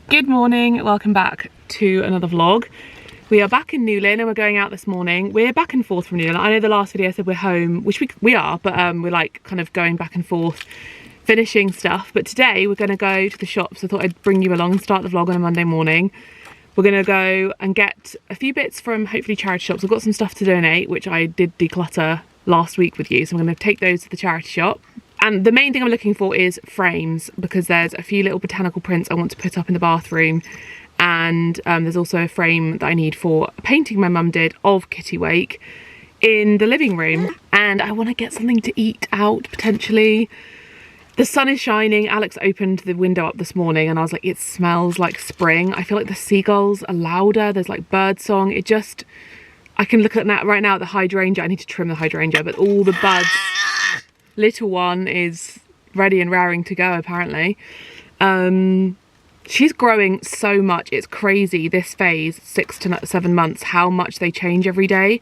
Good morning, welcome back to another vlog. We are back in Newlyn and we're going out this morning. We're back and forth from Newlyn. I know the last video I said we're home, which we are, but we're like kind of going back and forth, finishing stuff. But today we're going to go to the shops. I thought I'd bring you along and start the vlog on a Monday morning. We're going to go and get a few bits from hopefully charity shops. I've got some stuff to donate, which I did declutter last week with you. So I'm going to take those to the charity shop. And the main thing I'm looking for is frames, because there's a few little botanical prints I want to put up in the bathroom. And there's also a frame that I need for a painting my mum did of Kitty Wake in the living room. And I want to get something to eat out, potentially. The sun is shining. Alex opened the window up this morning and I was like, it smells like spring. I feel like the seagulls are louder. There's like bird song. It just, I can look at that right now at the hydrangea. I need to trim the hydrangea, but all the buds. Little one is ready and raring to go, apparently. She's growing so much. It's crazy, this phase, 6 to 7 months, how much they change every day.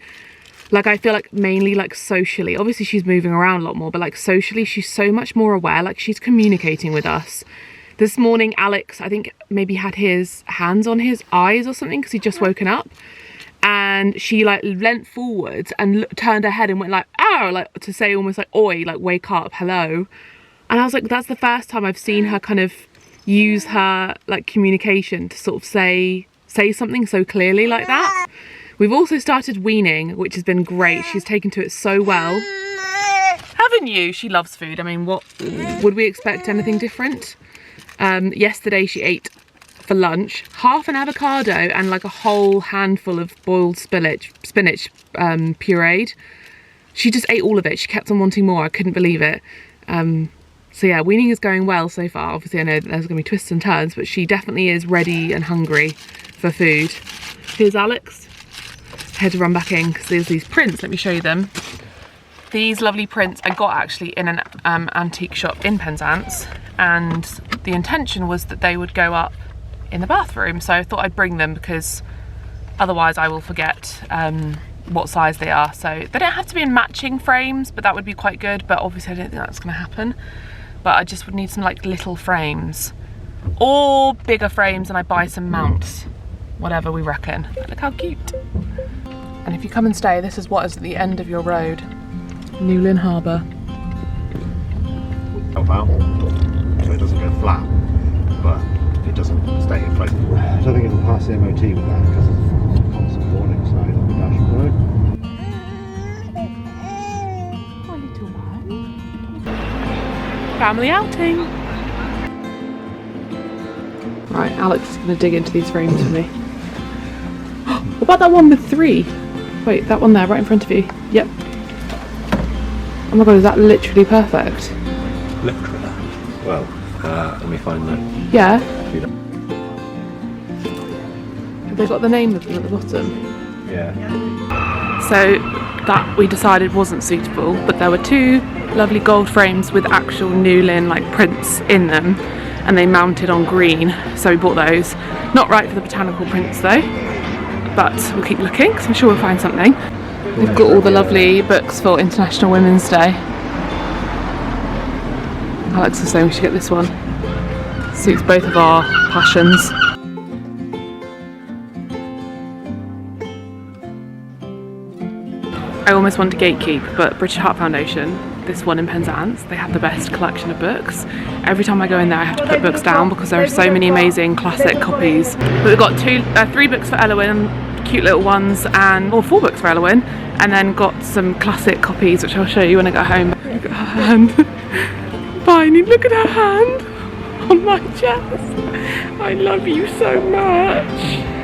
Like, I feel like mainly like socially, obviously she's moving around a lot more, but like socially, she's so much more aware. Like, she's communicating with us. This morning, Alex, I think maybe had his hands on his eyes or something because he'd just woken up. And she like leant forwards and turned her head and went like, oh, like to say almost like, oi, like wake up, hello. And I was like, that's the first time I've seen her kind of use her like communication to sort of say something so clearly like that. We've also started weaning, which has been great. She's taken to it so well. Haven't you? She loves food. I mean, what would we expect anything different? Yesterday she ate for lunch half an avocado and like a whole handful of boiled spinach pureed. She just ate all of it. She kept on wanting more. I couldn't believe it. So yeah, weaning is going well so far. Obviously I know that there's gonna be twists and turns, but she definitely is ready and hungry for food. Here's Alex. I had to run back in because there's these prints. Let me show you them. These lovely prints I got actually in an antique shop in Penzance, and the intention was that they would go up in the bathroom, so I thought I'd bring them because otherwise I will forget what size they are. So they don't have to be in matching frames, but that would be quite good, but obviously I don't think that's going to happen. But I just would need some like little frames or bigger frames, and I buy some mounts, whatever we reckon. Look how cute. And if you come and stay, this is what is at the end of your road, Newlyn Harbour. Help out so it doesn't go flat, but it doesn't stay afloat. I don't think it'll pass the MOT with that because of constant warning sign on the dashboard. Oh, little one. Family outing. Right, Alex is going to dig into these frames for me. What about that one with 3? Wait, that one there, right in front of you. Yep. Oh my god, is that literally perfect? Literally. Well, let me find that. Yeah. Have they got the name of them at the bottom? Yeah. So that we decided wasn't suitable, but there were 2 lovely gold frames with actual Newlyn like prints in them, and they mounted on green, so we bought those. Not right for the botanical prints though, but we'll keep looking because I'm sure we'll find something. We've got all the lovely books for International Women's Day. Alex was saying we should get this one. Suits both of our passions. I almost want to gatekeep, but British Heart Foundation, this one in Penzance, they have the best collection of books. Every time I go in there I have to put books down because there are so many amazing classic copies. But we've got 3 books for Elowen, cute little ones, and 4 books for Elowen, and then got some classic copies which I'll show you when I get home. Look at her hand. Viney, look at her hand on my chest. I love you so much.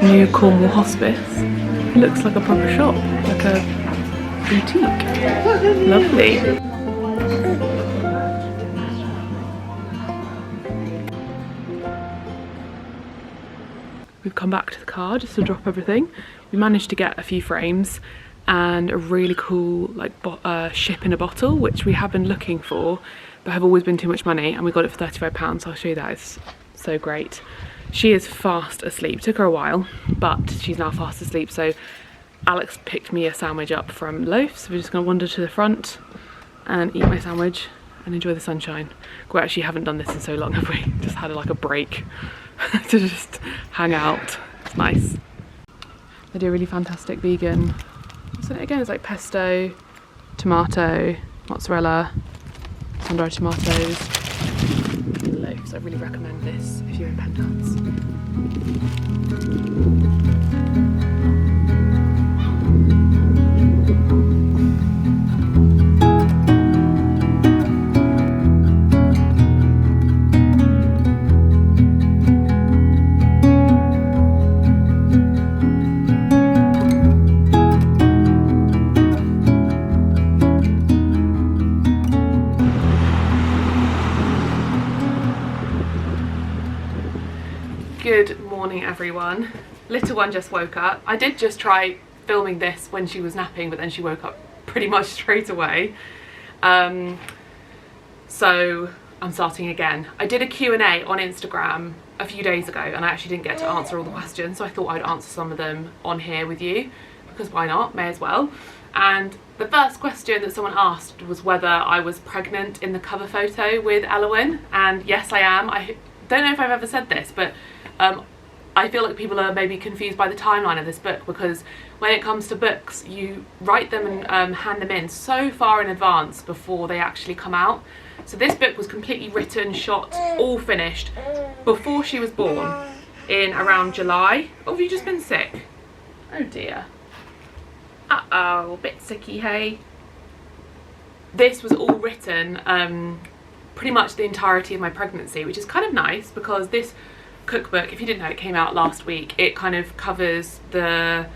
New Cornwall Hospice. Looks like a proper shop, like a boutique. Lovely. We've come back to the car just to drop everything. We managed to get a few frames and a really cool like ship in a bottle, which we have been looking for but have always been too much money, and we got it for £35. I'll show you that. It's so great. She is fast asleep. Took her a while, but she's now fast asleep. So Alex picked me a sandwich up from Loaf, so we're just gonna wander to the front and eat my sandwich and enjoy the sunshine. We actually haven't done this in so long, have we? Just had like a break to just hang out. It's nice. They do a really fantastic vegan. What's in it again? It's like pesto, tomato, mozzarella, sun-dried tomatoes, loaves. I really recommend this if you're in Pendarts. Good morning everyone. Little one just woke up. I did just try filming this when she was napping, but then she woke up pretty much straight away. So I'm starting again. I did a Q&A on Instagram a few days ago and I actually didn't get to answer all the questions, so I thought I'd answer some of them on here with you because why not, may as well. And the first question that someone asked was whether I was pregnant in the cover photo with Elowyn, and yes I am. I don't know if I've ever said this, but I feel like people are maybe confused by the timeline of this book, because when it comes to books you write them and hand them in so far in advance before they actually come out. So this book was completely written, shot, all finished before she was born in around July. Oh, have you just been sick? Oh dear. Uh-oh, bit sicky, hey. This was all written pretty much the entirety of my pregnancy, which is kind of nice because this cookbook, if you didn't know, it came out last week. It kind of covers the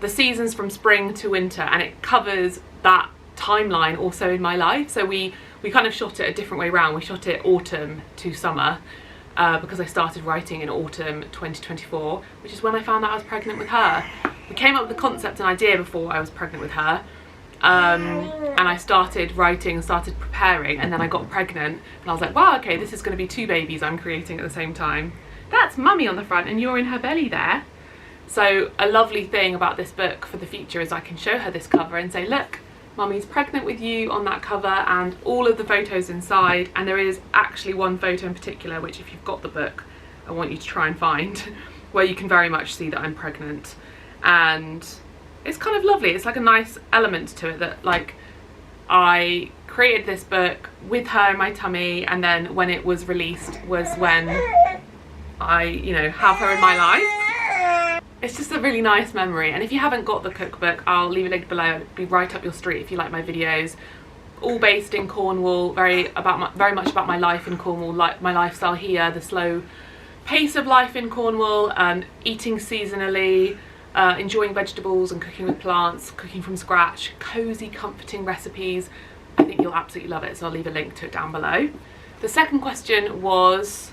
seasons from spring to winter, and it covers that timeline also in my life. So we kind of shot it a different way round. We shot it autumn to summer because I started writing in autumn 2024, which is when I found out I was pregnant with her. We came up with the concept and idea before I was pregnant with her, and I started writing and started preparing, and then I got pregnant and I was like, wow, okay, this is going to be two babies I'm creating at the same time. That's mummy on the front and you're in her belly there. So a lovely thing about this book for the future is I can show her this cover and say, look, mummy's pregnant with you on that cover, and all of the photos inside. And there is actually one photo in particular, which if you've got the book, I want you to try and find, where you can very much see that I'm pregnant. And it's kind of lovely. It's like a nice element to it that, like, I created this book with her in my tummy, and then when it was released was when I, you know, have her in my life. It's just a really nice memory. And if you haven't got the cookbook, I'll leave a link below. It'll be right up your street if you like my videos. All based in Cornwall, very much about my life in Cornwall, like my lifestyle here, the slow pace of life in Cornwall, eating seasonally, enjoying vegetables and cooking with plants, cooking from scratch, cozy, comforting recipes. I think you'll absolutely love it, so I'll leave a link to it down below. The second question was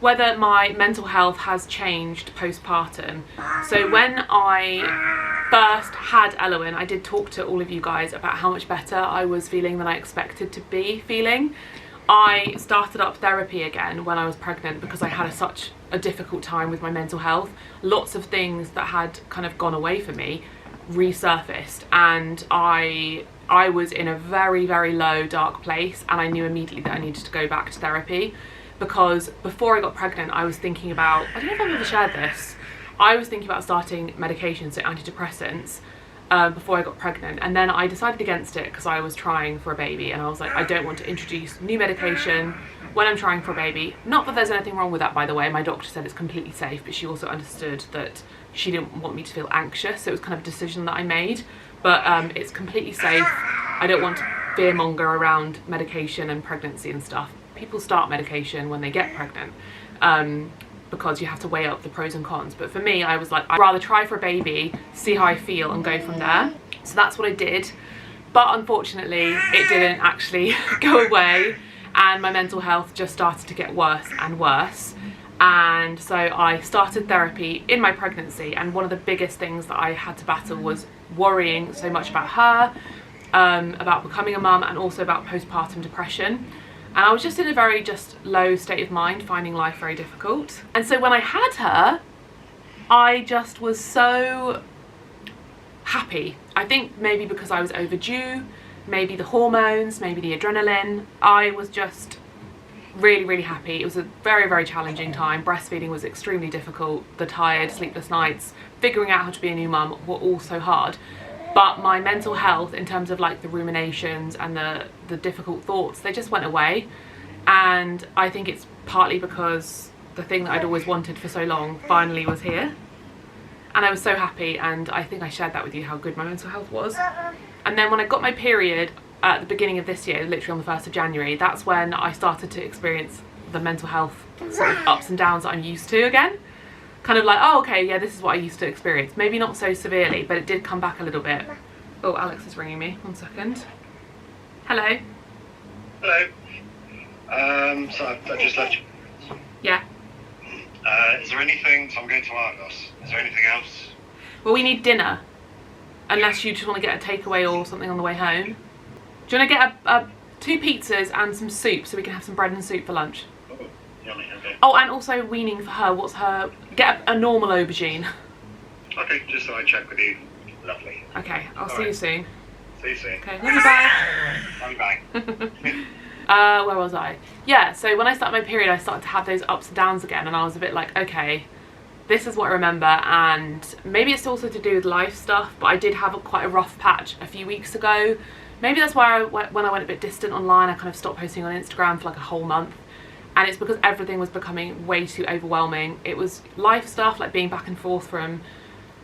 whether my mental health has changed postpartum. So when I first had Elowyn, I did talk to all of you guys about how much better I was feeling than I expected to be feeling. I started up therapy again when I was pregnant because I had such a difficult time with my mental health. Lots of things that had kind of gone away for me resurfaced, and I was in a very, very low, dark place, and I knew immediately that I needed to go back to therapy. Because before I got pregnant, I was thinking about, I don't know if I've ever shared this, I was thinking about starting medication, so antidepressants, before I got pregnant, and then I decided against it because I was trying for a baby, and I was like, I don't want to introduce new medication when I'm trying for a baby. Not that there's anything wrong with that, by the way. My doctor said it's completely safe, but she also understood that she didn't want me to feel anxious, so it was kind of a decision that I made. But it's completely safe. I don't want to fearmonger around medication and pregnancy and stuff. People start medication when they get pregnant, because you have to weigh up the pros and cons. But for me, I was like, I'd rather try for a baby, see how I feel, and go from there. So that's what I did. But unfortunately, it didn't actually go away, and my mental health just started to get worse and worse. And so I started therapy in my pregnancy, and one of the biggest things that I had to battle was worrying so much about her, about becoming a mum, and also about postpartum depression. And I was just in a very low state of mind, finding life very difficult. And so when I had her, I just was so happy. I think maybe because I was overdue, maybe the hormones, maybe the adrenaline. I was just really, really happy. It was a very, very challenging time. Breastfeeding was extremely difficult. The tired, sleepless nights, figuring out how to be a new mum were all so hard. But my mental health, in terms of like the ruminations and the difficult thoughts, they just went away. And I think it's partly because the thing that I'd always wanted for so long finally was here. And I was so happy, and I think I shared that with you, how good my mental health was. And then when I got my period at the beginning of this year, literally on the 1st of January, that's when I started to experience the mental health sort of ups and downs that I'm used to again. Kind of like, oh, okay, yeah, this is what I used to experience. Maybe not so severely, but it did come back a little bit. Oh, Alex is ringing me. 1 second. Hello? Hello. So I just left you. Yeah. Is there anything, so I'm going to Argos, is there anything else? Well, we need dinner. Unless you just want to get a takeaway or something on the way home. Do you want to get 2 pizzas and some soup so we can have some bread and soup for lunch? Oh, yummy, okay. Oh, and also weaning for her. What's her... Get a normal aubergine. Okay, just so I check with you. Lovely. Okay, I'll see you soon. See you soon. Okay, love you, bye. Bye. Where was I? Yeah, so when I started my period, I started to have those ups and downs again, and I was a bit like, okay, this is what I remember, and maybe it's also to do with life stuff, but I did have quite a rough patch a few weeks ago. Maybe that's why when I went a bit distant online, I kind of stopped posting on Instagram for like a whole month. And it's because everything was becoming way too overwhelming. It was life stuff, like being back and forth from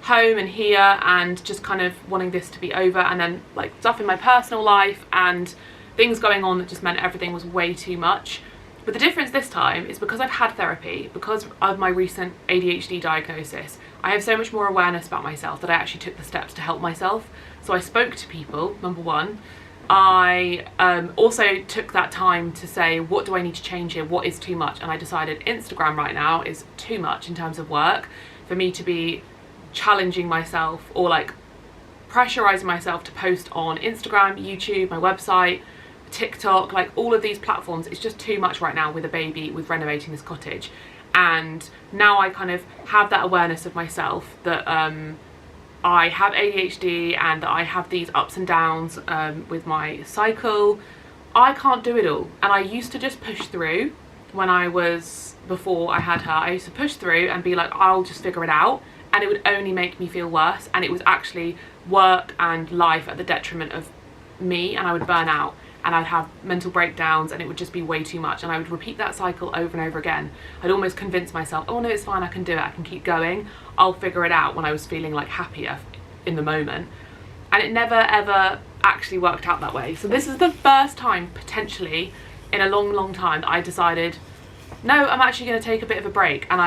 home and here, and just kind of wanting this to be over, and then like stuff in my personal life and things going on that just meant everything was way too much. But the difference this time is because I've had therapy, because of my recent ADHD diagnosis, I have so much more awareness about myself that I actually took the steps to help myself. So I spoke to people, number one. I also took that time to say, what do I need to change here? What is too much? And I decided Instagram right now is too much in terms of work for me to be challenging myself or like pressurizing myself to post on Instagram, YouTube, my website, TikTok, like all of these platforms. It's just too much right now with a baby, with renovating this cottage. And now I kind of have that awareness of myself that I have ADHD and that I have these ups and downs with my cycle. I can't do it all. And I used to just push through before I had her. I used to push through and be like, I'll just figure it out. And it would only make me feel worse. And it was actually work and life at the detriment of me, and I would burn out. And I'd have mental breakdowns, and it would just be way too much. And I would repeat that cycle over and over again. I'd almost convince myself, oh no, it's fine, I can do it, I can keep going. I'll figure it out, when I was feeling like happier in the moment. And it never ever actually worked out that way. So this is the first time, potentially, in a long, long time that I decided, no, I'm actually gonna take a bit of a break. And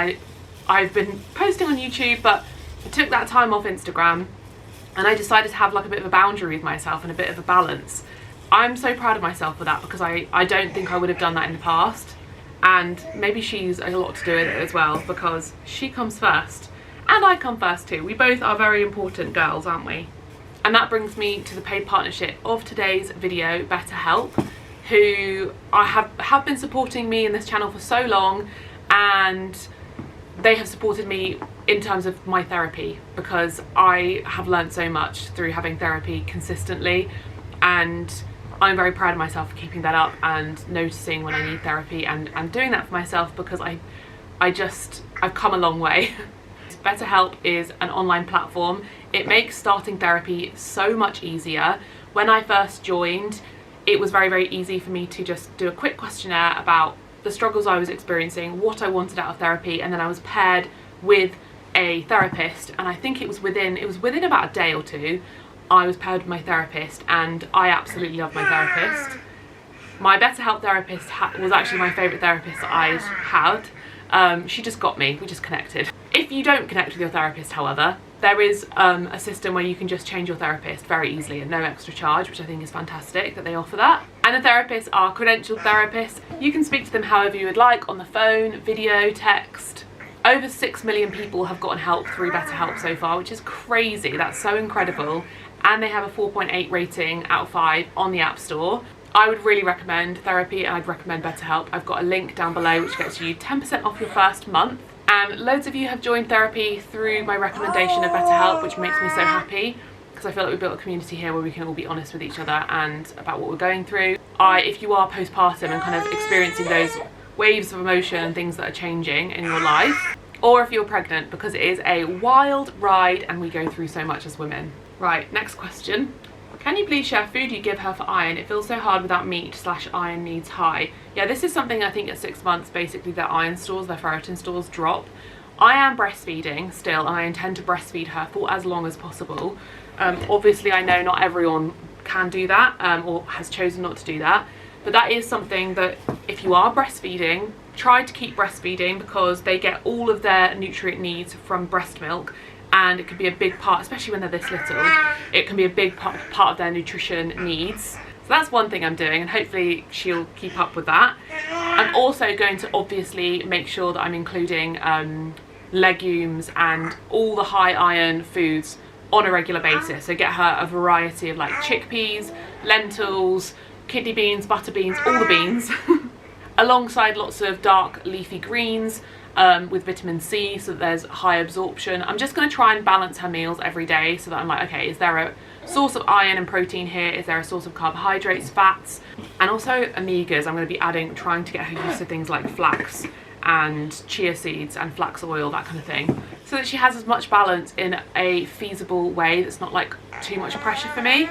I've been posting on YouTube, but I took that time off Instagram, and I decided to have like a bit of a boundary with myself and a bit of a balance. I'm so proud of myself for that, because I don't think I would have done that in the past. And maybe she's a lot to do with it as well, because she comes first and I come first too. We both are very important girls, aren't we? And that brings me to the paid partnership of today's video, BetterHelp, who have been supporting me in this channel for so long, and they have supported me in terms of my therapy, because I have learned so much through having therapy consistently, and I'm very proud of myself for keeping that up and noticing when I need therapy and doing that for myself, because I've come a long way. BetterHelp is an online platform. It makes starting therapy so much easier. When I first joined, it was very, very easy for me to just do a quick questionnaire about the struggles I was experiencing, what I wanted out of therapy, and then I was paired with a therapist, and I think it was within about a day or two I was paired with my therapist, and I absolutely love my therapist. My BetterHelp therapist was actually my favourite therapist that I'd had. She just got me, we just connected. If you don't connect with your therapist, however, there is a system where you can just change your therapist very easily at no extra charge, which I think is fantastic that they offer that. And the therapists are credentialed therapists. You can speak to them however you would like, on the phone, video, text. Over 6 million people have gotten help through BetterHelp so far, which is crazy. That's so incredible. And they have a 4.8 rating out of 5 on the App Store. I would really recommend therapy, and I'd recommend BetterHelp. I've got a link down below which gets you 10% off your first month. And loads of you have joined therapy through my recommendation of BetterHelp, which makes me so happy, because I feel like we've built a community here where we can all be honest with each other and about what we're going through. If you are postpartum and kind of experiencing those waves of emotion and things that are changing in your life, or if you're pregnant, because it is a wild ride and we go through so much as women. Right, next question. Can you please share food you give her for iron? It feels so hard without meat / iron needs high. Yeah, this is something I think at 6 months, basically their iron stores, their ferritin stores drop. I am breastfeeding still, and I intend to breastfeed her for as long as possible. Obviously I know not everyone can do that or has chosen not to do that, but that is something that if you are breastfeeding, try to keep breastfeeding, because they get all of their nutrient needs from breast milk, and it can be a big part, especially when they're this little, it can be a big part of their nutrition needs. So that's one thing I'm doing, and hopefully she'll keep up with that. I'm also going to obviously make sure that I'm including legumes and all the high iron foods on a regular basis. So get her a variety of like chickpeas, lentils, kidney beans, butter beans, all the beans, alongside lots of dark leafy greens, with vitamin C, so that there's high absorption. I'm just going to try and balance her meals every day, so that I'm like, okay, is there a source of iron and protein here? Is there a source of carbohydrates, fats, and also omegas? I'm going to be trying to get her used to things like flax and chia seeds and flax oil, that kind of thing, so that she has as much balance in a feasible way that's not like too much pressure for me.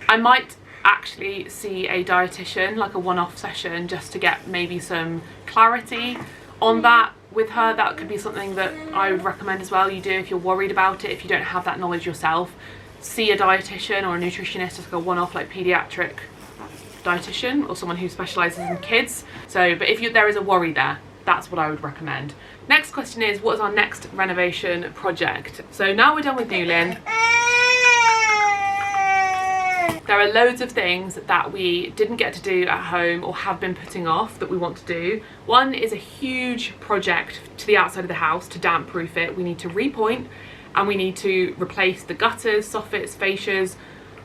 I might actually see a dietitian, like a one-off session, just to get maybe some clarity on that with her. That could be something that I would recommend as well. You do, if you're worried about it, if you don't have that knowledge yourself, see a dietitian or a nutritionist, just like a one-off like pediatric dietitian or someone who specializes in kids. So, but if there is a worry there, that's what I would recommend. Next question is, what is our next renovation project? So now we're done with Newlyn. There are loads of things that we didn't get to do at home or have been putting off that we want to do. One is a huge project to the outside of the house to damp proof it. We need to repoint, and we need to replace the gutters, soffits, fascias.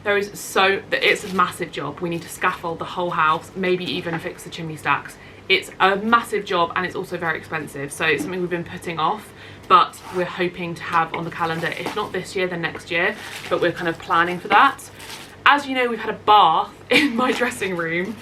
It's a massive job. We need to scaffold the whole house, maybe even fix the chimney stacks. It's a massive job, and it's also very expensive. So it's something we've been putting off, but we're hoping to have on the calendar, if not this year, then next year. But we're kind of planning for that. As you know, we've had a bath in my dressing room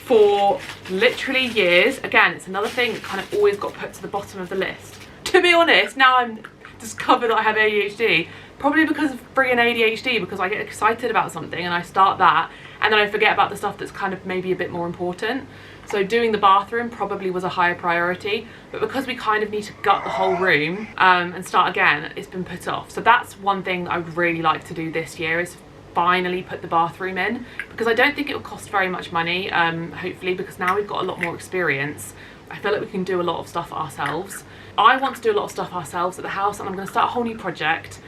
for literally years. Again, it's another thing that kind of always got put to the bottom of the list. To be honest, now I'm discovered that I have ADHD, probably because of friggin' ADHD, because I get excited about something and I start that, and then I forget about the stuff that's kind of maybe a bit more important. So doing the bathroom probably was a higher priority, but because we kind of need to gut the whole room and start again, it's been put off. So that's one thing that I would really like to do this year, is finally put the bathroom in, because I don't think it will cost very much money, hopefully, because now we've got a lot more experience. I feel like we can do a lot of stuff ourselves. I want to do a lot of stuff ourselves at the house, and I'm going to start a whole new project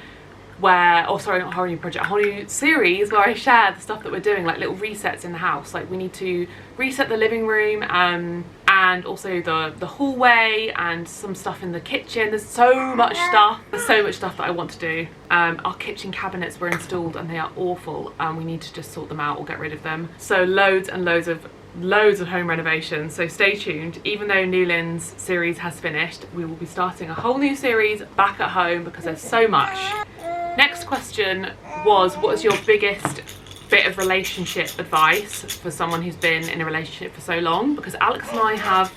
where, oh sorry, not a whole new project, a whole new series where I share the stuff that we're doing, like little resets in the house. Like we need to reset the living room and also the hallway and some stuff in the kitchen. There's so much stuff. There's so much stuff that I want to do. Our kitchen cabinets were installed and they are awful, and we need to just sort them out or get rid of them. So loads and loads of home renovations, so stay tuned. Even though Newlyn's series has finished, we will be starting a whole new series back at home because there's so much. Next question was, what is your biggest bit of relationship advice for someone who's been in a relationship for so long? Because Alex and I have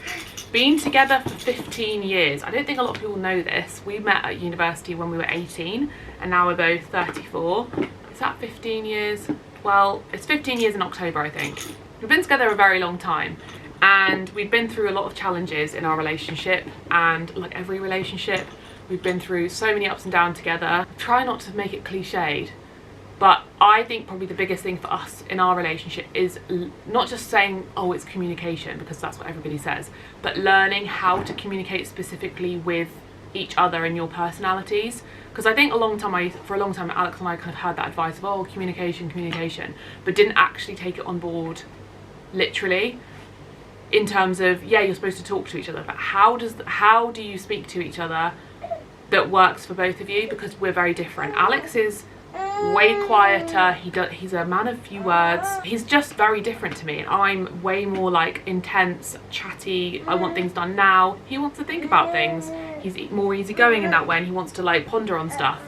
Been together for 15 years. I don't think a lot of people know this. We met at university when we were 18 and now we're both 34. Is that 15 years? Well, it's 15 years in October, I think. We've been together a very long time and we've been through a lot of challenges in our relationship, and like every relationship, we've been through so many ups and downs together. Try not to make it cliched, but I think probably the biggest thing for us in our relationship is not just saying, oh, it's communication, because that's what everybody says, but learning how to communicate specifically with each other and your personalities. Because I think for a long time Alex and I kind of had that advice of, oh, communication, but didn't actually take it on board literally, in terms of, yeah, you're supposed to talk to each other, but how do you speak to each other that works for both of you? Because we're very different. Alex is way quieter, he's a man of few words, he's just very different to me, and I'm way more like intense, chatty, I want things done now. He wants to think about things, he's more easygoing in that way, and he wants to like ponder on stuff.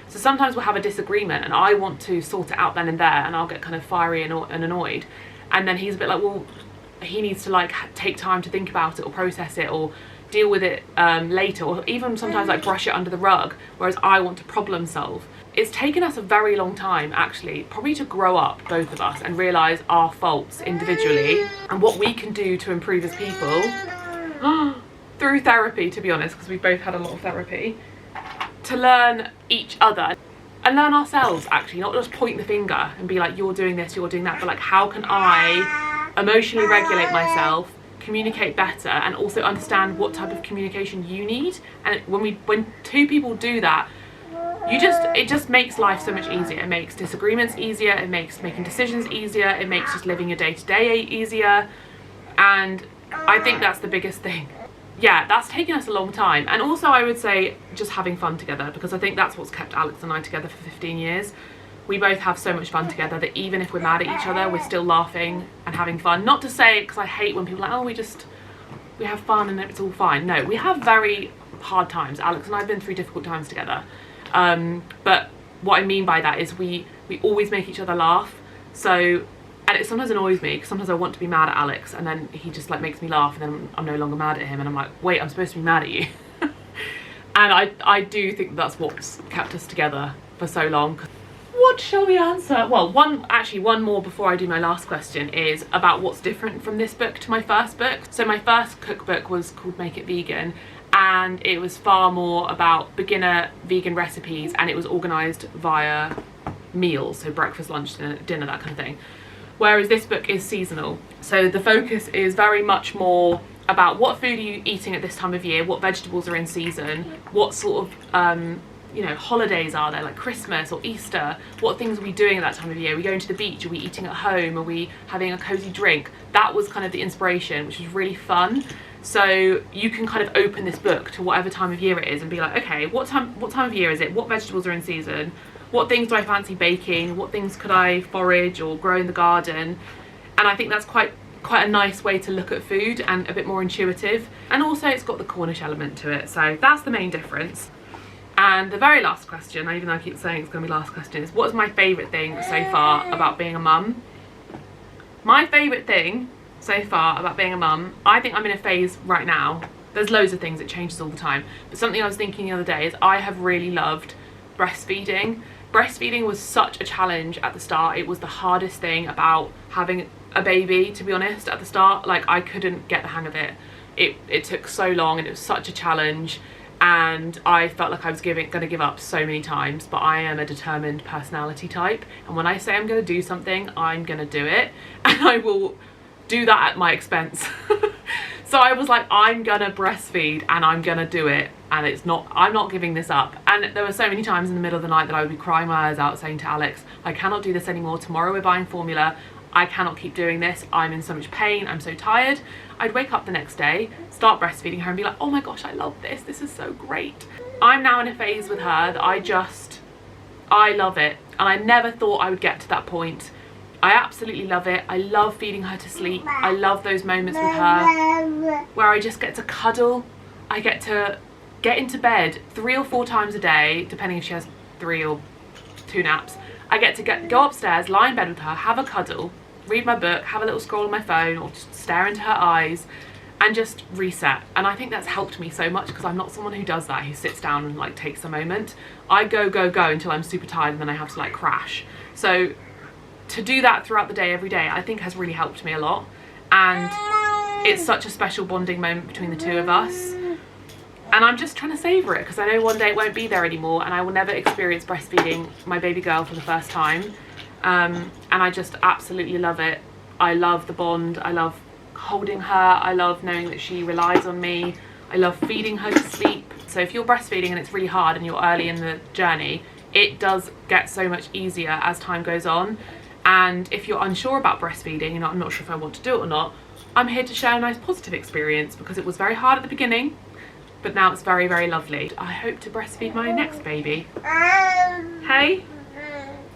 So sometimes we'll have a disagreement and I want to sort it out then and there, and I'll get kind of fiery and annoyed, and then he's a bit like, well, he needs to like take time to think about it or process it or deal with it later, or even sometimes like brush it under the rug, whereas I want to problem solve. It's taken us a very long time, actually, probably to grow up, both of us, and realise our faults individually and what we can do to improve as people through therapy, to be honest, because we've both had a lot of therapy, to learn each other and learn ourselves, actually, not just point the finger and be like, you're doing this, you're doing that, but like, how can I emotionally regulate myself, communicate better, and also understand what type of communication you need. And when two people do that, it just makes life so much easier. It makes disagreements easier, it makes making decisions easier, it makes just living your day-to-day easier, and I think that's the biggest thing. Yeah, that's taken us a long time. And also I would say just having fun together, because I think that's what's kept Alex and I together for 15 years. We both have so much fun together that even if we're mad at each other, we're still laughing and having fun. Not to say, because I hate when people are like, oh, we have fun and it's all fine. No, we have very hard times. Alex and I have been through difficult times together. But what I mean by that is we always make each other laugh. So, and it sometimes annoys me, because sometimes I want to be mad at Alex and then he just like makes me laugh, and then I'm no longer mad at him, and I'm like, wait, I'm supposed to be mad at you. And I do think that's what's kept us together for so long. What shall we answer? Well, one more before I do my last question is about what's different from this book to my first book. So my first cookbook was called Make It Vegan, and it was far more about beginner vegan recipes, and it was organised via meals, so breakfast, lunch, dinner, that kind of thing. Whereas this book is seasonal. So the focus is very much more about what food are you eating at this time of year, what vegetables are in season, what sort of holidays are there, like Christmas or Easter, what things are we doing at that time of year? Are we going to the beach? Are we eating at home? Are we having a cozy drink? That was kind of the inspiration, which was really fun. So you can kind of open this book to whatever time of year it is and be like, okay, what time of year is it? What vegetables are in season? What things do I fancy baking? What things could I forage or grow in the garden? And I think that's quite a nice way to look at food, and a bit more intuitive. And also it's got the Cornish element to it. So that's the main difference. And the very last question, even though I keep saying it's going to be last question, is what's my favourite thing so far about being a mum? My favourite thing so far about being a mum, I think I'm in a phase right now. There's loads of things, it changes all the time. But something I was thinking the other day is I have really loved breastfeeding. Breastfeeding was such a challenge at the start. It was the hardest thing about having a baby, to be honest, at the start. Like, I couldn't get the hang of it. It took so long, and it was such a challenge. And I felt like I was going to give up so many times, but I am a determined personality type, and when I say I'm going to do something, I'm going to do it, and I will do that at my expense. So I was like, I'm gonna breastfeed and I'm gonna do it, and I'm not giving this up. And there were so many times in the middle of the night that I would be crying my eyes out, saying to Alex, I cannot do this anymore, tomorrow we're buying formula, I cannot keep doing this, I'm in so much pain, I'm so tired. I'd wake up the next day, start breastfeeding her, and be like, oh my gosh, I love this is so great. I'm now in a phase with her that I love it, and I never thought I would get to that point. I absolutely love it. I love feeding her to sleep. I love those moments with her where I just get to cuddle. I get to get into bed 3 or 4 times a day, depending if she has 3 or 2 naps. I get to go upstairs, lie in bed with her, have a cuddle, read my book, have a little scroll on my phone, or just stare into her eyes. and just reset. And I think that's helped me so much, because I'm not someone who does that, who sits down and like takes a moment. I go until I'm super tired, and then I have to like crash. So to do that throughout the day, every day, I think has really helped me a lot. And it's such a special bonding moment between the two of us. And I'm just trying to savour it, because I know one day it won't be there anymore, and I will never experience breastfeeding my baby girl for the first time. And I just absolutely love it. I love the bond. I love holding her. I love knowing that she relies on me. I love feeding her to sleep. So if you're breastfeeding and it's really hard and you're early in the journey, it does get so much easier as time goes on. And if you're unsure about breastfeeding, and I'm not sure if I want to do it or not, I'm here to share a nice positive experience, because it was very hard at the beginning, but now it's very, very lovely. I hope to breastfeed my next baby. Hey?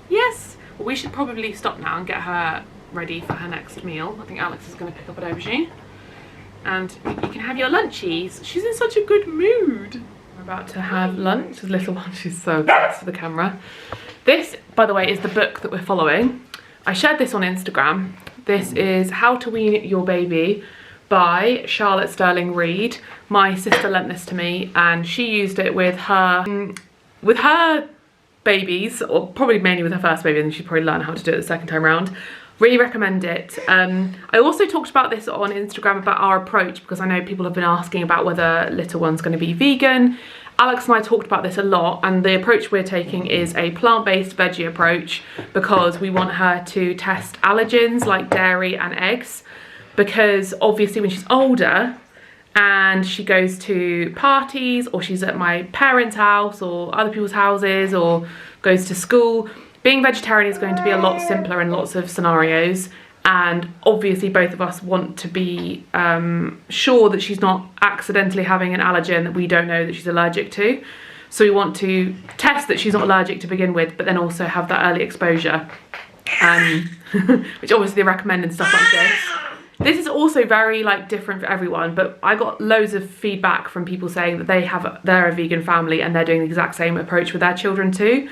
Yes? Well, we should probably stop now and get her ready for her next meal. I think Alex is going to pick up an aubergine. And you can have your lunchies. She's in such a good mood. We're about to have lunch. The little one, she's so obsessed with the camera. This, by the way, is the book that we're following. I shared this on Instagram. This is How to Wean Your Baby by Charlotte Sterling Reed. My sister lent this to me, and she used it with her babies, or probably mainly with her first baby, and she probably learned how to do it the second time around. Really recommend it. I also talked about this on Instagram about our approach, because I know people have been asking about whether little one's going to be vegan. Alex and I talked about this a lot, and the approach we're taking is a plant-based veggie approach, because we want her to test allergens like dairy and eggs, because obviously when she's older and she goes to parties, or she's at my parents' house or other people's houses, or goes to school, being vegetarian is going to be a lot simpler in lots of scenarios. And obviously both of us want to be sure that she's not accidentally having an allergen that we don't know that she's allergic to. So we want to test that she's not allergic to begin with, but then also have that early exposure, which obviously they recommend and stuff like this. This is also very like different for everyone, but I got loads of feedback from people saying that they're a vegan family and they're doing the exact same approach with their children too.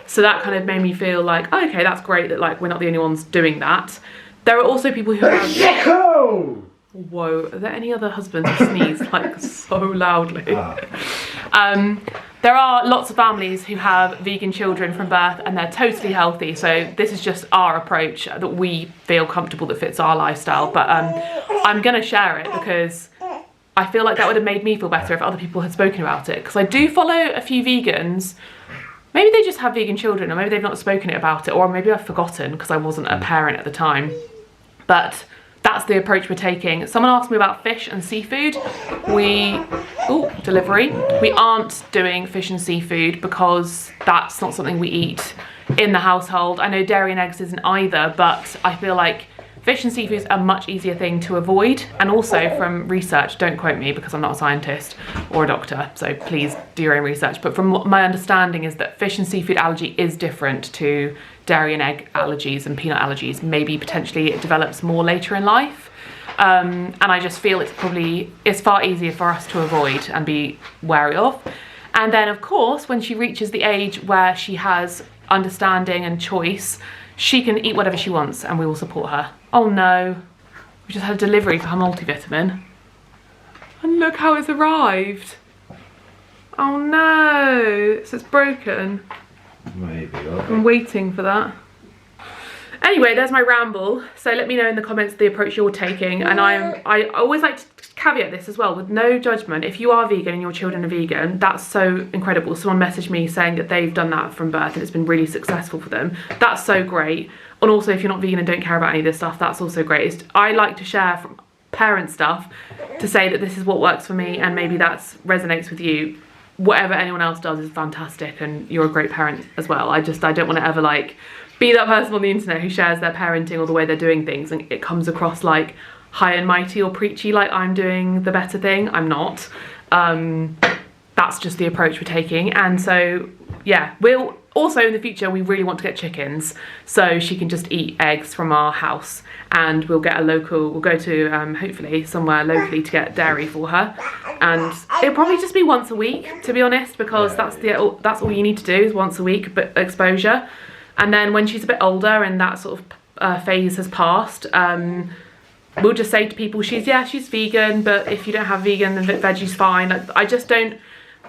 So that kind of made me feel like, oh, okay, that's great that like we're not the only ones doing that. There are also people who have... Whoa, are there any other husbands who sneeze like so loudly? There are lots of families who have vegan children from birth and they're totally healthy. So this is just our approach that we feel comfortable, that fits our lifestyle. But I'm going to share it because I feel like that would have made me feel better if other people had spoken about it. Because I do follow a few vegans. Maybe they just have vegan children, or maybe they've not spoken about it, or maybe I've forgotten because I wasn't a parent at the time. But that's the approach we're taking. Someone asked me about fish and seafood. Delivery. We aren't doing fish and seafood because that's not something we eat in the household. I know dairy and eggs isn't either, but I feel like fish and seafood is a much easier thing to avoid. And also from research, don't quote me because I'm not a scientist or a doctor, so please do your own research. But from what my understanding is that fish and seafood allergy is different to dairy and egg allergies and peanut allergies. Maybe potentially it develops more later in life. And I just feel it's far easier for us to avoid and be wary of. And then of course, when she reaches the age where she has understanding and choice, she can eat whatever she wants and we will support her. Oh no, we just had a delivery for her multivitamin. And look how it's arrived. Oh no, so it's broken. Maybe. I'm waiting for that. Anyway, there's my ramble. So let me know in the comments the approach you're taking. And I always like to caveat this as well with no judgment. If you are vegan and your children are vegan, that's so incredible. Someone messaged me saying that they've done that from birth and it's been really successful for them. That's so great. And also if you're not vegan and don't care about any of this stuff, that's also great. I like to share from parent stuff to say that this is what works for me and maybe that resonates with you. Whatever anyone else does is fantastic and you're a great parent as well. I don't want to ever like be that person on the internet who shares their parenting or the way they're doing things and it comes across like high and mighty or preachy, like I'm doing the better thing. I'm not. That's just the approach we're taking. And so yeah, we'll also in the future we really want to get chickens so she can just eat eggs from our house, and we'll go to hopefully somewhere locally to get dairy for her, and it'll probably just be once a week to be honest, because that's all you need to do is once a week but exposure. And then when she's a bit older and that sort of phase has passed, we'll just say to people, she's vegan, but if you don't have vegan, then veggie's fine. Like, I just don't.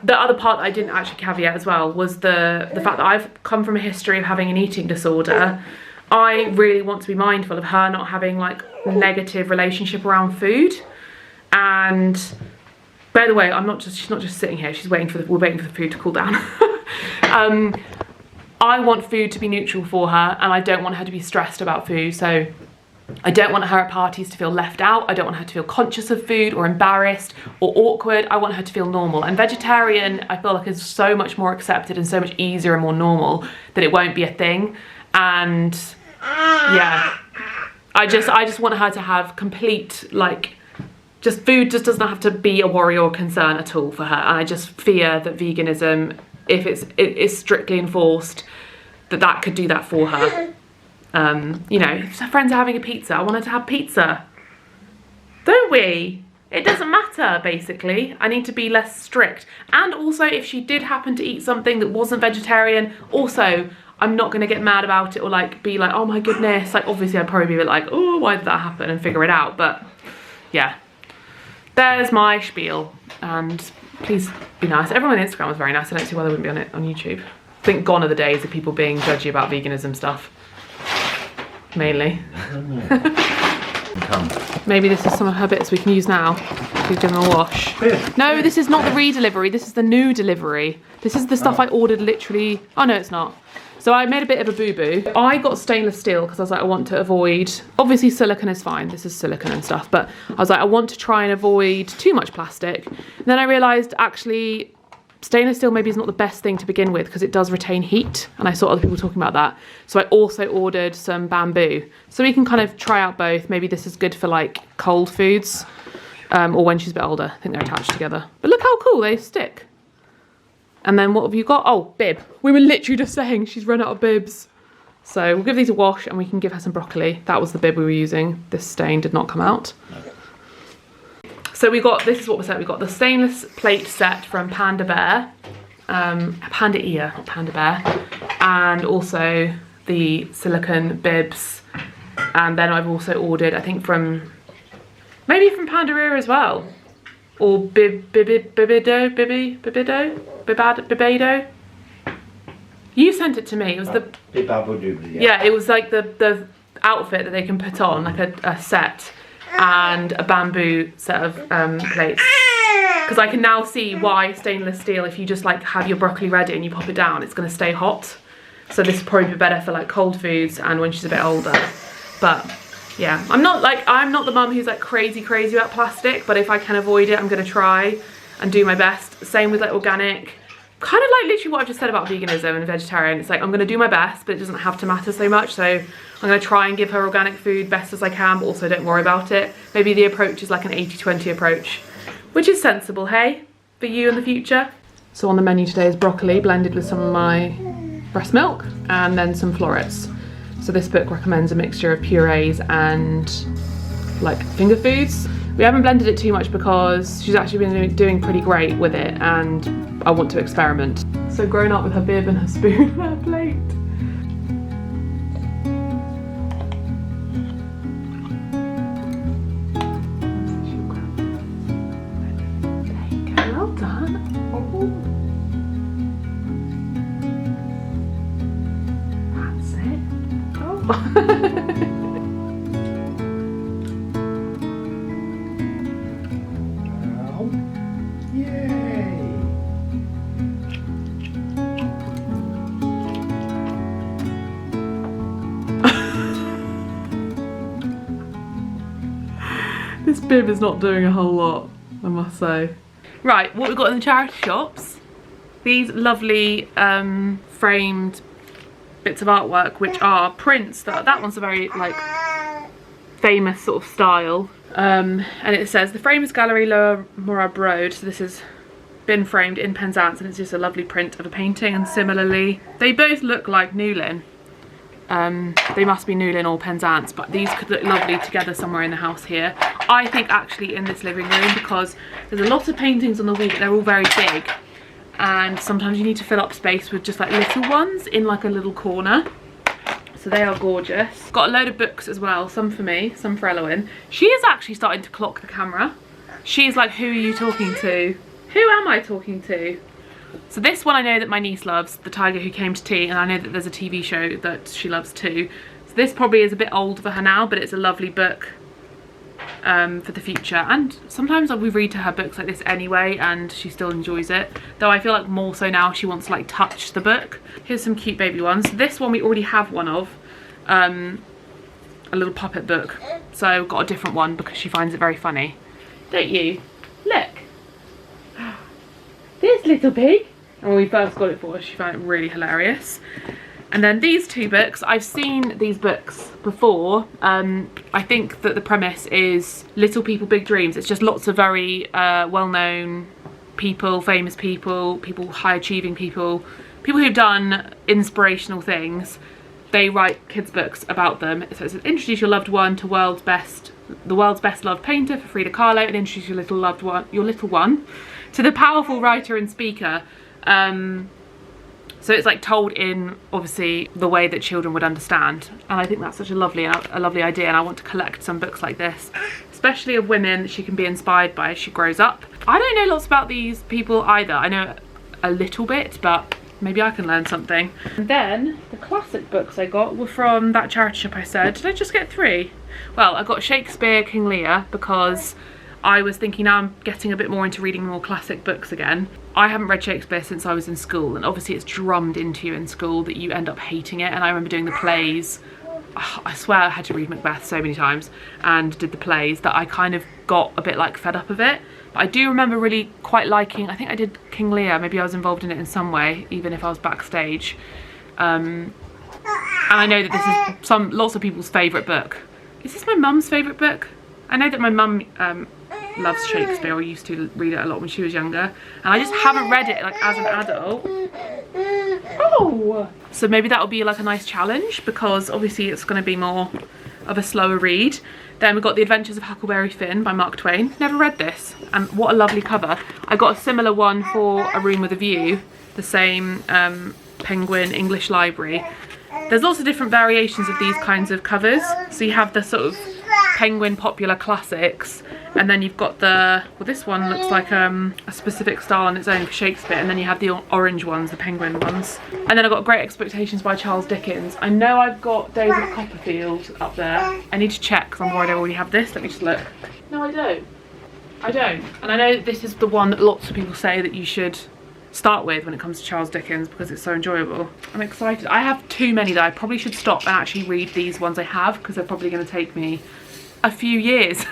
The other part that I didn't actually caveat as well was the fact that I've come from a history of having an eating disorder. I really want to be mindful of her not having like negative relationship around food. And by the way, she's not just sitting here, we're waiting for the food to cool down. I want food to be neutral for her, and I don't want her to be stressed about food. So I don't want her at parties to feel left out. I don't want her to feel conscious of food or embarrassed or awkward. I want her to feel normal. And vegetarian, I feel like, is so much more accepted and so much easier and more normal that it won't be a thing. And yeah, I just want her to have complete, like, just food just doesn't have to be a worry or concern at all for her. And I just fear that veganism, if it is strictly enforced, that could do that for her. You know, if her friends are having a pizza, I want her to have pizza. Don't we? It doesn't matter, basically. I need to be less strict. And also, if she did happen to eat something that wasn't vegetarian, also, I'm not going to get mad about it or like be like, oh my goodness. Like, obviously, I'd probably be a bit like, oh, why did that happen, and figure it out. But yeah, there's my spiel. And please be nice. Everyone on Instagram was very nice. I don't see why they wouldn't be on it on YouTube. I think gone are the days of people being judgy about veganism stuff. Mainly. Maybe this is some of her bits we can use now. We've given them a wash. No, this is not the re-delivery. This is the new delivery. This is the stuff I ordered literally. Oh no, it's not. So I made a bit of a boo-boo. I got stainless steel because I was like, I want to avoid, obviously silicone is fine. This is silicone and stuff, but I was like, I want to try and avoid too much plastic. And then I realized actually stainless steel maybe is not the best thing to begin with because it does retain heat, and I saw other people talking about that. So I also ordered some bamboo. So we can kind of try out both. Maybe this is good for like cold foods or when she's a bit older. I think they're attached together. But look how cool they stick. And then what have you got? Oh, bib. We were literally just saying she's run out of bibs. So we'll give these a wash and we can give her some broccoli. That was the bib we were using. This stain did not come out. So we got, this is what we said, we got the stainless plate set from Panda Bear, Panda Ear, not Panda Bear, and also the silicone bibs. And then I've also ordered, I think maybe from Panda Ear as well, or Bibado. You sent it to me. It was yeah, it was like the outfit that they can put on, like a set. And a bamboo set of plates, because I can now see why stainless steel, if you just like have your broccoli ready and you pop it down, it's going to stay hot. So this would probably be better for like cold foods and when she's a bit older. But yeah, I'm not the mum who's like crazy about plastic, but if I can avoid it, I'm going to try and do my best. Same with like organic, kind of like literally what I've just said about veganism and vegetarian. It's like I'm going to do my best, but it doesn't have to matter so much. So I'm going to try and give her organic food best as I can, but also don't worry about it. Maybe the approach is like an 80-20 approach, which is sensible, hey, for you in the future. So on the menu today is broccoli blended with some of my breast milk and then some florets. So this book recommends a mixture of purees and like finger foods. We haven't blended it too much because she's actually been doing pretty great with it and I want to experiment. So grown up with her bib and her spoon and her plate. Well done. That's it. Oh. This bib is not doing a whole lot, I must say. Right, what we've got in the charity shops, these lovely framed bits of artwork, which are prints. That one's a very like famous sort of style. And it says the frame is Galerie Le Morab Road. So this has been framed in Penzance and it's just a lovely print of a painting. And similarly, they both look like Newlyn. They must be Newlyn or Penzance, but these could look lovely together somewhere in the house here. I think actually in this living room, because there's a lot of paintings on the wall, but they're all very big. And sometimes you need to fill up space with just like little ones in like a little corner. So they are gorgeous. Got a load of books as well, some for me, some for Elowen. She is actually starting to clock the camera. She's like, who are you talking to? Who am I talking to? So this one I know that my niece loves, The Tiger Who Came to Tea, and I know that there's a TV show that she loves too. So this probably is a bit old for her now, but it's a lovely book for the future. And sometimes we read to her books like this anyway, and she still enjoys it. Though I feel like more so now she wants to like touch the book. Here's some cute baby ones. This one we already have one of, a little puppet book. So got a different one because she finds it very funny. Don't you? Look. This little pig. And when we first got it for her, she found it really hilarious. And then these two books, I've seen these books before. I think that the premise is Little People, Big Dreams. It's just lots of very well-known people, famous people, high achieving people who've done inspirational things. They write kids' books about them. So it says, introduce your loved one to the world's best loved painter for Frida Kahlo, and introduce your little one to the powerful writer and speaker. So it's like told in obviously the way that children would understand, and I think that's such a lovely idea, and I want to collect some books like this, especially of women that she can be inspired by as she grows up. I don't know lots about these people either. I know a little bit, but maybe I can learn something. And then the classic books I got were from that charity shop I said. Did I just get 3? Well, I got Shakespeare, King Lear, because I was thinking now I'm getting a bit more into reading more classic books again. I haven't read Shakespeare since I was in school, and obviously it's drummed into you in school that you end up hating it. And I remember doing the plays. I swear I had to read Macbeth so many times and did the plays that I kind of got a bit like fed up of it. But I do remember really quite liking, I think I did King Lear, maybe I was involved in it in some way, even if I was backstage. And I know that this is lots of people's favourite book. Is this my mum's favourite book? I know that my mum loves Shakespeare, or used to read it a lot when she was younger, and I just haven't read it like as an adult. Oh! So maybe that'll be like a nice challenge, because obviously it's going to be more of a slower read. Then we've got The Adventures of Huckleberry Finn by Mark Twain. Never read this, and what a lovely cover. I got a similar one for A Room with a View, the same Penguin English Library. There's lots of different variations of these kinds of covers. So you have the sort of Penguin popular classics, and then you've got the, well, this one looks like a specific style on its own for Shakespeare, and then you have the orange ones, the penguin ones. And then I've got Great Expectations by Charles Dickens. I know I've got Days of Copperfield up there. I need to check because I'm worried I already have this. Let me just look. No, I don't. I don't. And I know that this is the one that lots of people say that you should start with when it comes to Charles Dickens because it's so enjoyable. I'm excited. I have too many that I probably should stop and actually read these ones I have, because they're probably going to take me a few years.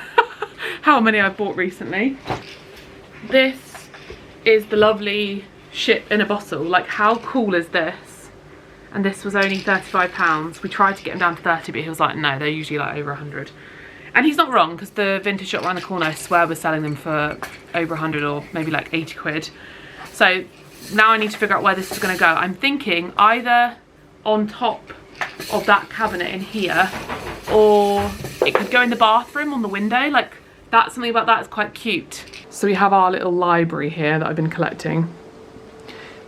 How many I've bought recently. This is the lovely Ship in a Bottle. Like, how cool is this? And this was only £35. We tried to get him down to 30, but he was like, no, they're usually like over 100. And he's not wrong, because the vintage shop around the corner, I swear, was selling them for over 100 or maybe like 80 quid. So now I need to figure out where this is going to go. I'm thinking either on top of that cabinet in here, or it could go in the bathroom on the window. Like, that's something about that is quite cute. So we have our little library here that I've been collecting,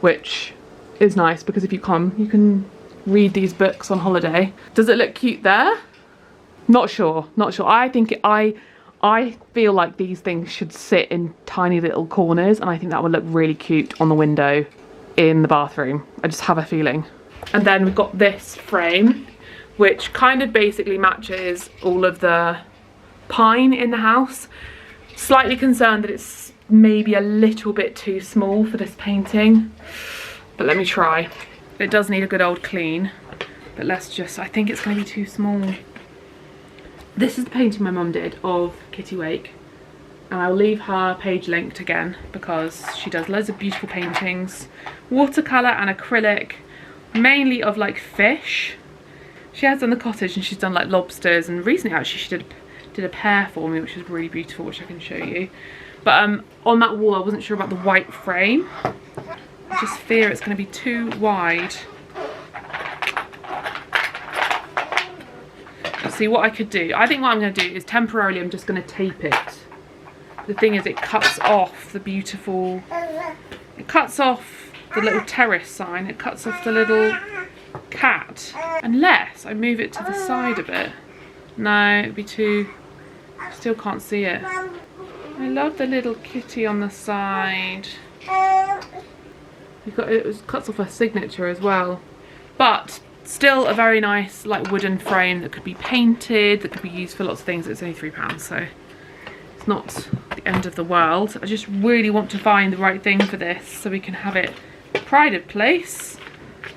which is nice because if you come, you can read these books on holiday. Does it look cute there? Not sure, not sure. I think I feel like these things should sit in tiny little corners, and I think that would look really cute on the window in the bathroom. I just have a feeling. And then we've got this frame, which kind of basically matches all of the pine in the house. Slightly concerned that it's maybe a little bit too small for this painting, but let me try. It does need a good old clean, but let's just, I think it's going to be too small. This is the painting my mum did of Kitty Wake, and I'll leave her page linked again because she does loads of beautiful paintings, watercolour and acrylic, mainly of like fish. She has done the cottage and she's done like lobsters, and recently actually she did a pear for me, which is really beautiful, which I can show you. But on that wall I wasn't sure about the white frame. I just fear it's going to be too wide. See what I could do. I think what I'm going to do is temporarily I'm just going to tape it. The thing is, it cuts off the beautiful, it cuts off the little terrace sign, it cuts off the little cat. Unless I move it to the side a bit. No, it'd be too... Still can't see it. I love the little kitty on the side. It cuts off her signature as well. But still a very nice like wooden frame that could be painted, that could be used for lots of things. It's only £3, so it's not the end of the world. I just really want to find the right thing for this so we can have it prided place.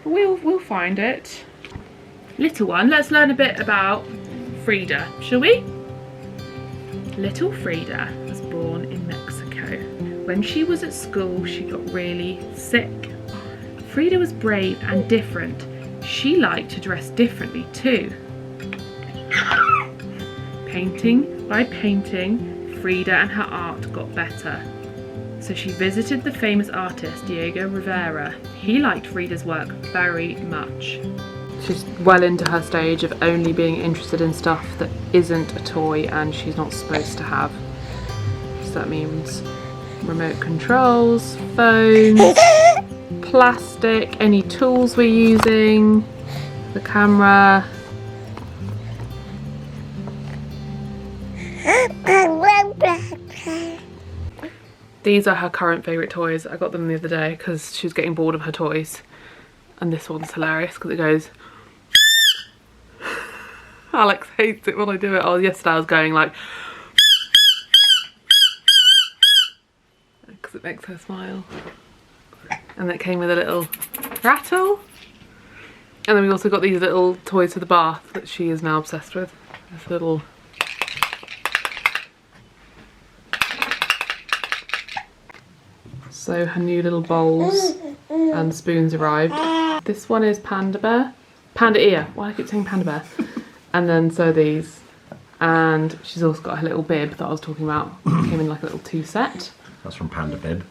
But we'll find it. Little one, let's learn a bit about Frida, shall we? Little Frida was born in Mexico. When she was at school, she got really sick. Frida was brave and different. She liked to dress differently too. Painting by painting, Frida and her art got better. So she visited the famous artist Diego Rivera. He liked Frida's work very much. She's well into her stage of only being interested in stuff that isn't a toy and she's not supposed to have. So that means remote controls, phones, plastic, any tools we're using, the camera. These are her current favourite toys. I got them the other day because she was getting bored of her toys. And this one's hilarious because it goes... Alex hates it when I do it. Oh, yesterday I was going like... because it makes her smile. And it came with a little rattle. And then we also got these little toys for the bath that she is now obsessed with. This little... So her new little bowls and spoons arrived. This one is Panda Bear. Panda Ear. Why do I keep saying Panda Bear? And then so these. And she's also got her little bib that I was talking about. It came in like a little 2-set. That's from Panda Bib.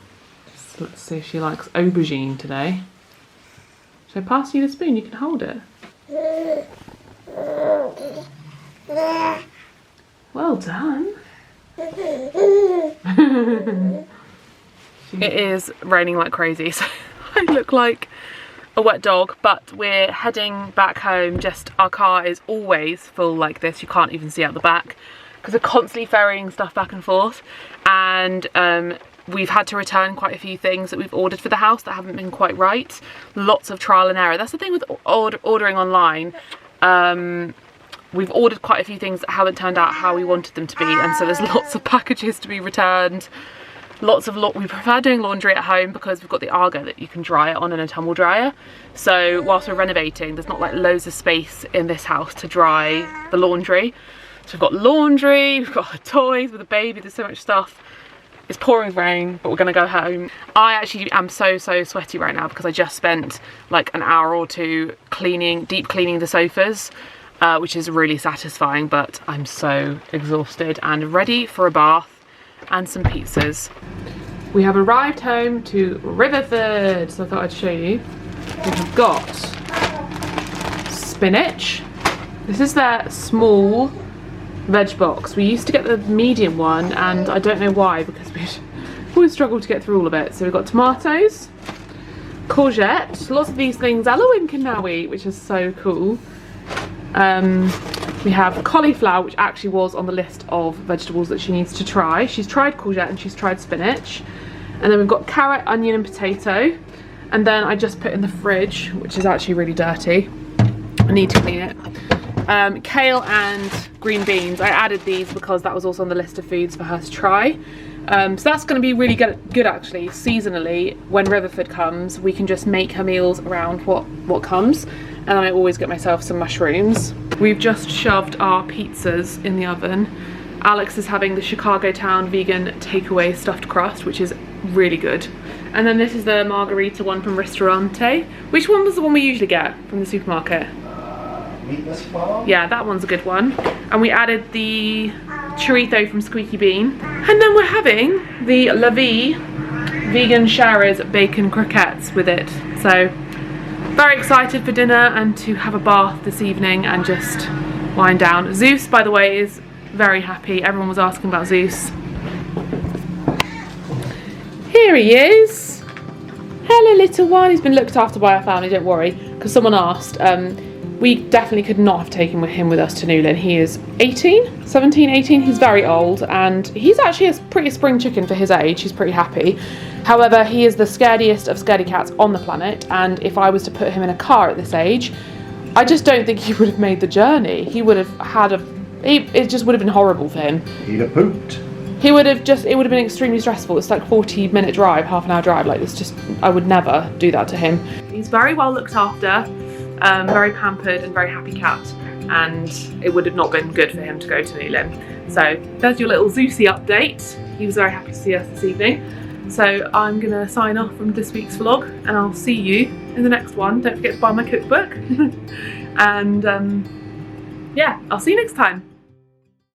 So let's see if she likes aubergine today. Should I pass you the spoon? You can hold it. Well done. It is raining like crazy, so I look like a wet dog, but we're heading back home. Just our car is always full like this. You can't even see out the back because we're constantly ferrying stuff back and forth, and we've had to return quite a few things that we've ordered for the house that haven't been quite right. Lots of trial and error. That's the thing with ordering online. We've ordered quite a few things that haven't turned out how we wanted them to be, and so there's lots of packages to be returned. We prefer doing laundry at home because we've got the Argo that you can dry it on in a tumble dryer. So whilst we're renovating, there's not like loads of space in this house to dry the laundry. So we've got laundry, we've got toys with a baby, there's so much stuff. It's pouring rain, but we're gonna go home. I actually am so sweaty right now because I just spent like an hour or two deep cleaning the sofas, which is really satisfying, but I'm so exhausted and ready for a bath and some pizzas. We have arrived home to Riverford, so I thought I'd show you. We've got spinach. This is their small veg box. We used to get the medium one, and I don't know why, because we've always struggled to get through all of it. So we've got tomatoes, courgette, lots of these things Eloise can now eat, which is so cool. We have cauliflower, which actually was on the list of vegetables that she needs to try. She's tried courgette and she's tried spinach. And then we've got carrot, onion and potato. And then I just put in the fridge, which is actually really dirty. I need to clean it. Kale and green beans. I added these because that was also on the list of foods for her to try. So that's going to be really good actually. Seasonally, when Riverford comes, we can just make her meals around what comes. And I always get myself some mushrooms. We've just shoved our pizzas in the oven. Alex is having the Chicago Town vegan takeaway stuffed crust, which is really good. And then this is the margarita one from Ristorante. Which one was the one we usually get from the supermarket? Meatless farm? Yeah, that one's a good one. And we added the chorizo from Squeaky Bean. And then we're having the La Vie vegan Sharers bacon croquettes with it. So very excited for dinner and to have a bath this evening and just wind down. Zeus, by the way, is very happy. Everyone was asking about Zeus. Here he is. Hello little one, he's been looked after by our family, don't worry, because someone asked. We definitely could not have taken him with us to Newlyn. He is 17, 18, he's very old, and he's actually a pretty spring chicken for his age. He's pretty happy. However, he is the scarediest of scaredy cats on the planet, and if I was to put him in a car at this age, I just don't think he would have made the journey. He would have had it just would have been horrible for him. He'd have pooped. It would have been extremely stressful. It's like 40-minute drive, half an hour drive. Like, it's just, I would never do that to him. He's very well looked after, very pampered and very happy cat. And it would have not been good for him to go to Newlyn. So there's your little Zeusy update. He was very happy to see us this evening. So I'm gonna sign off from this week's vlog, and I'll see you in the next one. Don't forget to buy my cookbook. And yeah, I'll see you next time.